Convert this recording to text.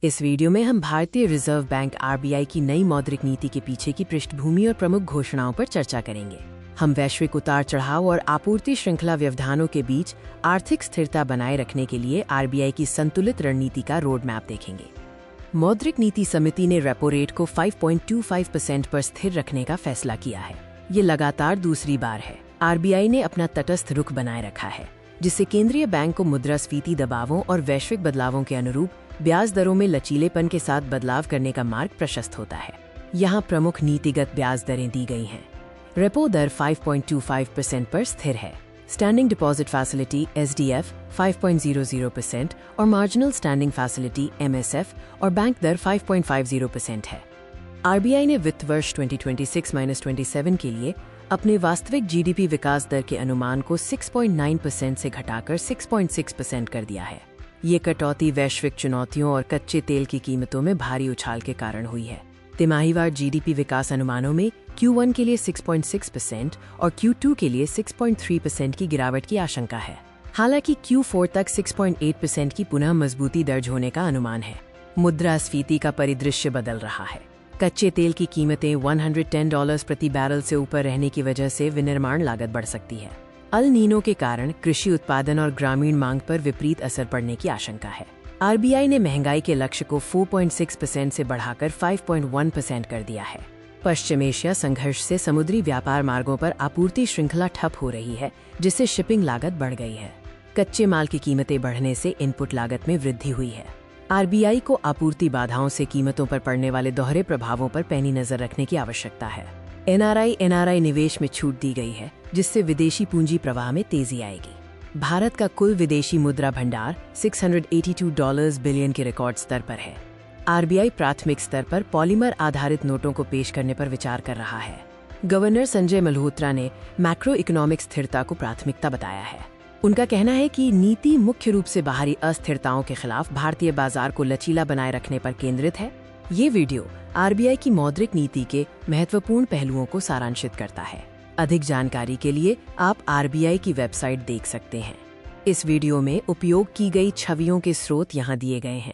इस वीडियो में हम भारतीय रिजर्व बैंक आरबीआई की नई मौद्रिक नीति के पीछे की पृष्ठभूमि और प्रमुख घोषणाओं पर चर्चा करेंगे। हम वैश्विक उतार चढ़ाव और आपूर्ति श्रृंखला व्यवधानों के बीच आर्थिक स्थिरता बनाए रखने के लिए आरबीआई की संतुलित रणनीति का रोड मैप देखेंगे। मौद्रिक नीति समिति ने रेपो रेट को 5.25% पर स्थिर रखने का फैसला किया है। ये लगातार दूसरी बार है। आरबीआई ने अपना तटस्थ रुख बनाए रखा है, जिससे केंद्रीय बैंक को मुद्रास्फीति दबावों और वैश्विक बदलावों के अनुरूप ब्याज दरों में लचीलेपन के साथ बदलाव करने का मार्ग प्रशस्त होता है। यहाँ प्रमुख नीतिगत ब्याज दरें दी गई हैं। रेपो दर 5.25% पर स्थिर है। स्टैंडिंग डिपॉजिट फैसिलिटी (SDF) 5.00% और मार्जिनल स्टैंडिंग फैसिलिटी (MSF) और बैंक दर 5.50% है। आरबीआई ने वित्त वर्ष 2026-27 के लिए अपने वास्तविक जीडीपी विकास दर के अनुमान को 6.9% से घटाकर 6.6% कर दिया है। ये कटौती वैश्विक चुनौतियों और कच्चे तेल की कीमतों में भारी उछाल के कारण हुई है। तिमाहीवार जीडीपी विकास अनुमानों में Q1 के लिए 6.6% और Q2 के लिए 6.3% की गिरावट की आशंका है। हालांकि Q4 तक 6.8% की पुनः मजबूती दर्ज होने का अनुमान है। मुद्रास्फीति का परिदृश्य बदल रहा है। कच्चे तेल की कीमतें $110 प्रति बैरल से ऊपर रहने की वजह से विनिर्माण लागत बढ़ सकती है। अल नीनो के कारण कृषि उत्पादन और ग्रामीण मांग पर विपरीत असर पड़ने की आशंका है। आरबीआई ने महंगाई के लक्ष्य को 4.6% से बढ़ाकर 5.1% कर दिया है। पश्चिम एशिया संघर्ष से समुद्री व्यापार मार्गों पर आपूर्ति श्रृंखला ठप हो रही है, जिससे शिपिंग लागत बढ़ गई है। कच्चे माल की कीमतें बढ़ने से इनपुट लागत में वृद्धि हुई है। आरबीआई को आपूर्ति बाधाओं से कीमतों पर पड़ने वाले दोहरे प्रभावों पर पैनी नजर रखने की आवश्यकता है। एनआरआई निवेश में छूट दी गई है, जिससे विदेशी पूंजी प्रवाह में तेजी आएगी। भारत का कुल विदेशी मुद्रा भंडार $682 बिलियन के रिकॉर्ड स्तर पर है। आरबीआई प्राथमिक स्तर पर पॉलीमर आधारित नोटों को पेश करने पर विचार कर रहा है। गवर्नर संजय मल्होत्रा ने मैक्रो इकोनॉमिक स्थिरता को प्राथमिकता बताया है। उनका कहना है कि नीति मुख्य रूप से बाहरी अस्थिरताओं के खिलाफ भारतीय बाजार को लचीला बनाए रखने पर केंद्रित है। ये वीडियो आरबीआई की मौद्रिक नीति के महत्वपूर्ण पहलुओं को सारांशित करता है। अधिक जानकारी के लिए आप आरबीआई की वेबसाइट देख सकते हैं। इस वीडियो में उपयोग की गई छवियों के स्रोत यहाँ दिए गए हैं।